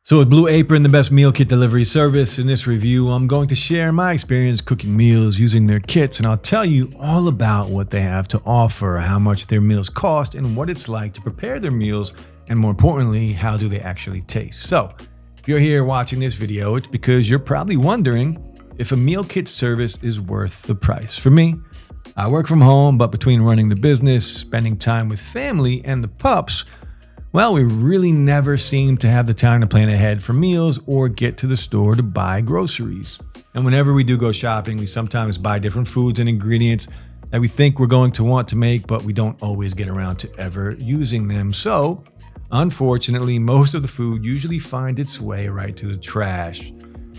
So is Blue Apron the best meal kit delivery service? In this review, I'm going to share my experience cooking meals using their kits, and I'll tell you all about what they have to offer, how much their meals cost, and what it's like to prepare their meals, and more importantly, how do they actually taste. So if you're here watching this video, it's because you're probably wondering if a meal kit service is worth the price. For me, I work from home, but between running the business, spending time with family, and the pups, well, we really never seem to have the time to plan ahead for meals or get to the store to buy groceries. And whenever we do go shopping, we sometimes buy different foods and ingredients that we think we're going to want to make, but we don't always get around to ever using them. So, unfortunately, most of the food usually finds its way right to the trash.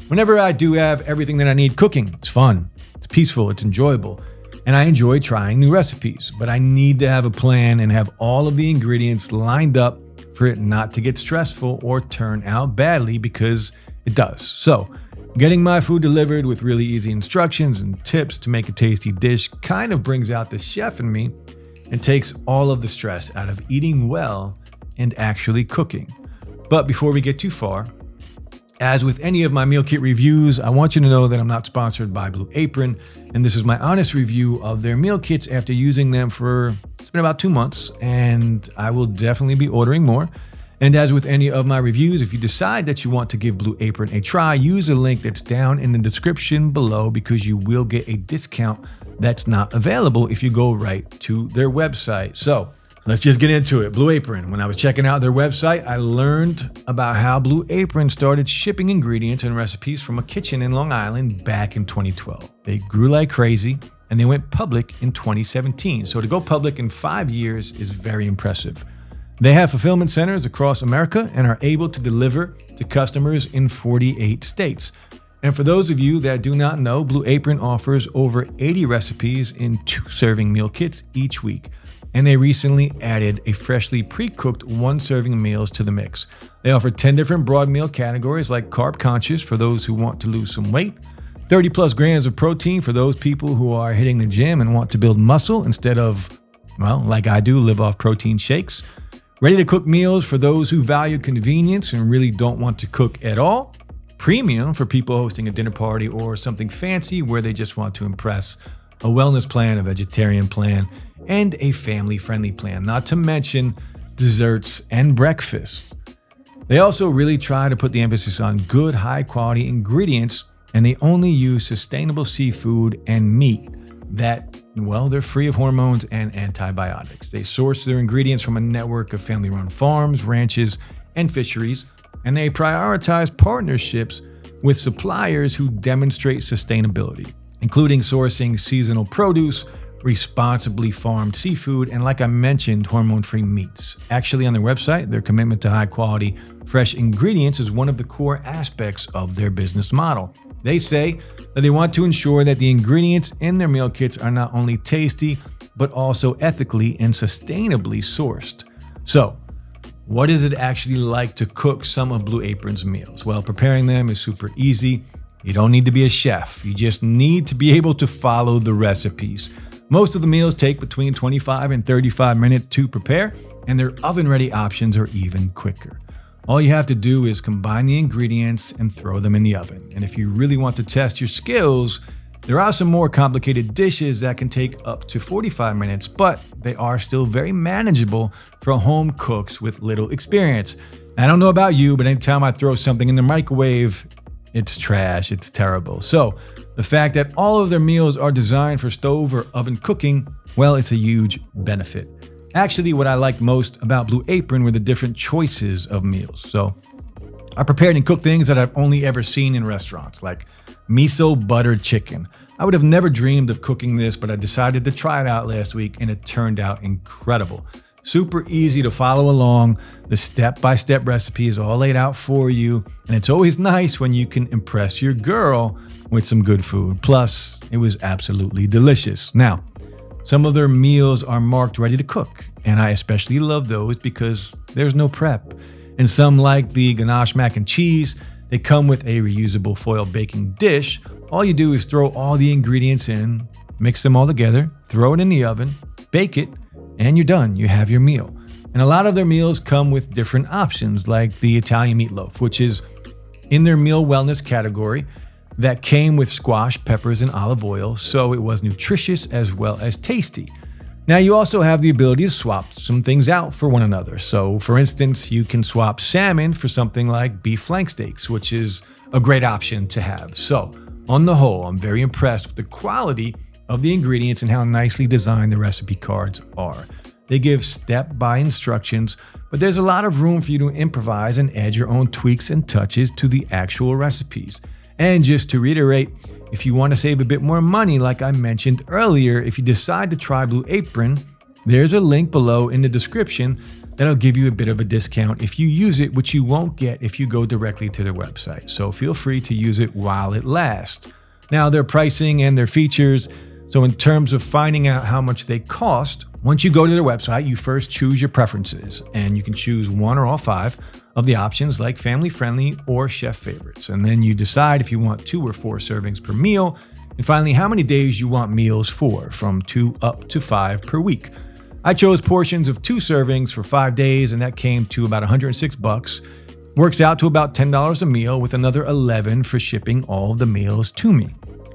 Whenever I do have everything that I need cooking, it's fun, it's peaceful, it's enjoyable, and I enjoy trying new recipes. But I need to have a plan and have all of the ingredients lined up for it not to get stressful or turn out badly, because it does. So, getting my food delivered with really easy instructions and tips to make a tasty dish kind of brings out the chef in me and takes all of the stress out of eating well and actually cooking. But before we get too far, as with any of my meal kit reviews, I want you to know that I'm not sponsored by Blue Apron, and this is my honest review of their meal kits after using them it's been about 2 months, and I will definitely be ordering more. And as with any of my reviews, if you decide that you want to give Blue Apron a try, use the link that's down in the description below, because you will get a discount that's not available if you go right to their website. So let's just get into it. Blue Apron. When I was checking out their website, I learned about how Blue Apron started shipping ingredients and recipes from a kitchen in Long Island back in 2012. They grew like crazy, and they went public in 2017. So to go public in 5 years is very impressive. They have fulfillment centers across America and are able to deliver to customers in 48 states. And for those of you that do not know, Blue Apron offers over 80 recipes in 2-serving meal kits each week. And they recently added a freshly pre-cooked 1-serving meals to the mix. They offer 10 different broad meal categories, like carb conscious for those who want to lose some weight, 30 plus grams of protein for those people who are hitting the gym and want to build muscle instead of, well, like I do, live off protein shakes, ready to cook meals for those who value convenience and really don't want to cook at all, premium for people hosting a dinner party or something fancy where they just want to impress, a wellness plan, a vegetarian plan, and a family-friendly plan, not to mention desserts and breakfasts. They also really try to put the emphasis on good, high-quality ingredients, and they only use sustainable seafood and meat that, well, they're free of hormones and antibiotics. They source their ingredients from a network of family-run farms, ranches, and fisheries, and they prioritize partnerships with suppliers who demonstrate sustainability, including sourcing seasonal produce, responsibly farmed seafood, and, like I mentioned, hormone-free meats. Actually, on their website, their commitment to high-quality, fresh ingredients is one of the core aspects of their business model. They say that they want to ensure that the ingredients in their meal kits are not only tasty, but also ethically and sustainably sourced. So, what is it actually like to cook some of Blue Apron's meals? Well, preparing them is super easy. You don't need to be a chef. You just need to be able to follow the recipes. Most of the meals take between 25 and 35 minutes to prepare, and their oven-ready options are even quicker. All you have to do is combine the ingredients and throw them in the oven. And if you really want to test your skills, there are some more complicated dishes that can take up to 45 minutes, but they are still very manageable for home cooks with little experience. I don't know about you, but anytime I throw something in the microwave, it's trash, it's terrible. So the fact that all of their meals are designed for stove or oven cooking, well, it's a huge benefit. Actually, what I liked most about Blue Apron were the different choices of meals. So I prepared and cooked things that I've only ever seen in restaurants, like miso buttered chicken. I would have never dreamed of cooking this, but I decided to try it out last week, and it turned out incredible. Super easy to follow along. The step-by-step recipe is all laid out for you, and it's always nice when you can impress your girl with some good food. Plus, it was absolutely delicious. Now, some of their meals are marked ready to cook, and I especially love those because there's no prep. And some, like the ganache mac and cheese, they come with a reusable foil baking dish. All you do is throw all the ingredients in, mix them all together, throw it in the oven, bake it, and you're done. You have your meal. And a lot of their meals come with different options, like the Italian meatloaf, which is in their meal wellness category, that came with squash, peppers, and olive oil, so it was nutritious as well as tasty. Now, you also have the ability to swap some things out for one another. So, for instance, you can swap salmon for something like beef flank steaks, which is a great option to have. So, on the whole, I'm very impressed with the quality of the ingredients and how nicely designed the recipe cards are. They give step-by instructions, but there's a lot of room for you to improvise and add your own tweaks and touches to the actual recipes. And just to reiterate, if you want to save a bit more money, like I mentioned earlier, if you decide to try Blue Apron, there's a link below in the description that'll give you a bit of a discount if you use it, which you won't get if you go directly to their website. So feel free to use it while it lasts. Now, their pricing and their features. So in terms of finding out how much they cost, once you go to their website, you first choose your preferences, and you can choose one or all 5 of the options like family friendly or chef favorites. And then you decide if you want 2 or 4 servings per meal. And finally, how many days you want meals for, from 2 up to 5 per week. I chose portions of 2 servings for 5 days, and that came to about $106. Works out to about $10 a meal, with another $11 for shipping all the meals to me.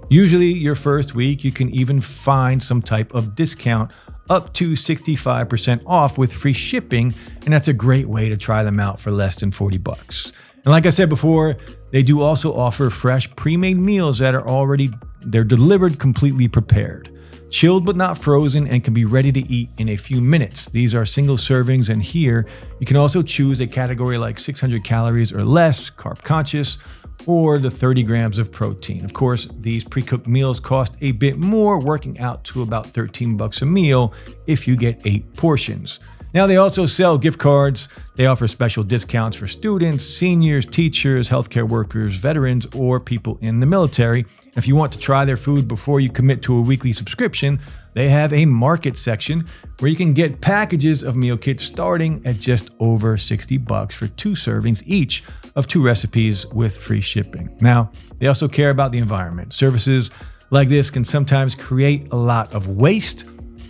Usually your first week, you can even find some type of discount up to 65% off with free shipping, and that's a great way to try them out for less than $40. And like I said before, they do also offer fresh pre-made meals that are they're delivered completely prepared, chilled but not frozen, and can be ready to eat in a few minutes. These are single servings, and here you can also choose a category like 600 calories or less, carb conscious, or the 30 grams of protein. Of course, these pre-cooked meals cost a bit more, working out to about $13 a meal if you get 8 portions. Now, they also sell gift cards. They offer special discounts for students, seniors, teachers, healthcare workers, veterans, or people in the military. If you want to try their food before you commit to a weekly subscription, they have a market section where you can get packages of meal kits starting at just over $60 for 2 servings each of 2 recipes with free shipping. Now, they also care about the environment. Services like this can sometimes create a lot of waste,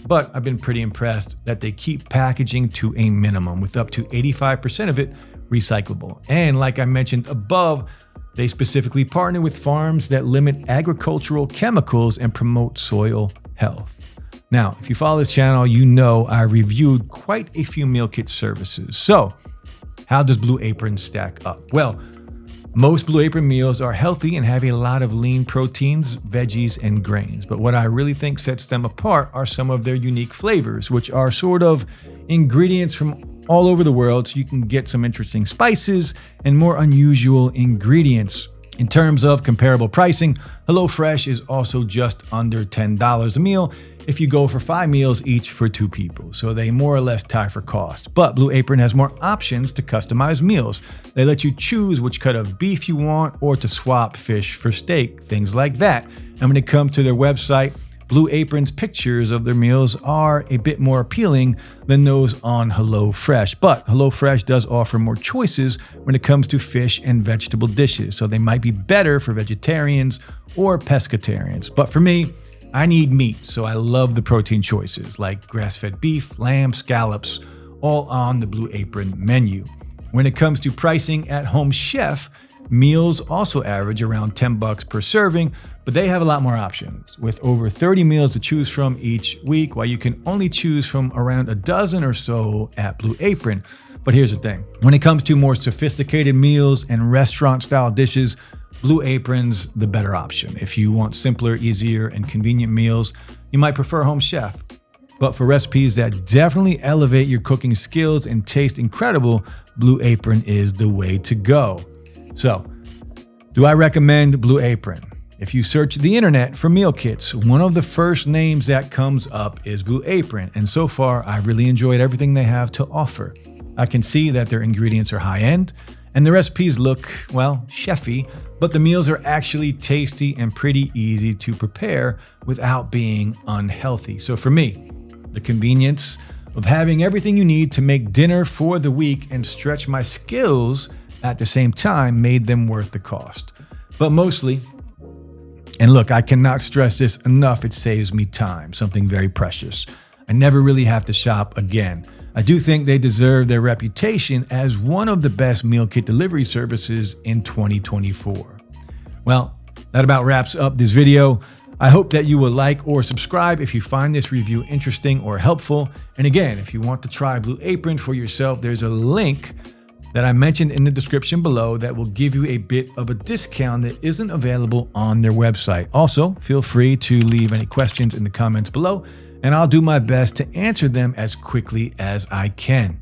but I've been pretty impressed that they keep packaging to a minimum, with up to 85% of it recyclable. And like I mentioned above, they specifically partner with farms that limit agricultural chemicals and promote soil health. Now, if you follow this channel, you know I reviewed quite a few meal kit services. So, how does Blue Apron stack up? Well, most Blue Apron meals are healthy and have a lot of lean proteins, veggies, and grains. But what I really think sets them apart are some of their unique flavors, which are sort of ingredients from all over the world, so you can get some interesting spices and more unusual ingredients. In terms of comparable pricing, HelloFresh is also just under $10 a meal if you go for 5 meals each for 2 people, so they more or less tie for cost. But Blue Apron has more options to customize meals. They let you choose which cut of beef you want, or to swap fish for steak, things like that. And when it comes to their website, Blue Apron's pictures of their meals are a bit more appealing than those on HelloFresh, but HelloFresh does offer more choices when it comes to fish and vegetable dishes, so they might be better for vegetarians or pescatarians. But for me, I need meat, so I love the protein choices like grass-fed beef, lamb, scallops, all on the Blue Apron menu. When it comes to pricing at Home Chef, meals also average around $10 per serving, but they have a lot more options, with over 30 meals to choose from each week, while you can only choose from around a dozen or so at Blue Apron. But here's the thing. When it comes to more sophisticated meals and restaurant-style dishes, Blue Apron's the better option. If you want simpler, easier, and convenient meals, you might prefer Home Chef. But for recipes that definitely elevate your cooking skills and taste incredible, Blue Apron is the way to go. So, do I recommend Blue Apron? If you search the internet for meal kits, one of the first names that comes up is Blue Apron, and so far I've really enjoyed everything they have to offer. I can see that their ingredients are high-end, and the recipes look, well, chefy, but the meals are actually tasty and pretty easy to prepare without being unhealthy. So for me, the convenience of having everything you need to make dinner for the week and stretch my skills at the same time made them worth the cost. But mostly, and look, I cannot stress this enough, it saves me time, something very precious. I never really have to shop again. I do think they deserve their reputation as one of the best meal kit delivery services in 2024. Well, that about wraps up this video. I hope that you will like or subscribe if you find this review interesting or helpful. And again, if you want to try Blue Apron for yourself, there's a link that I mentioned in the description below that will give you a bit of a discount that isn't available on their website. Also, feel free to leave any questions in the comments below, and I'll do my best to answer them as quickly as I can.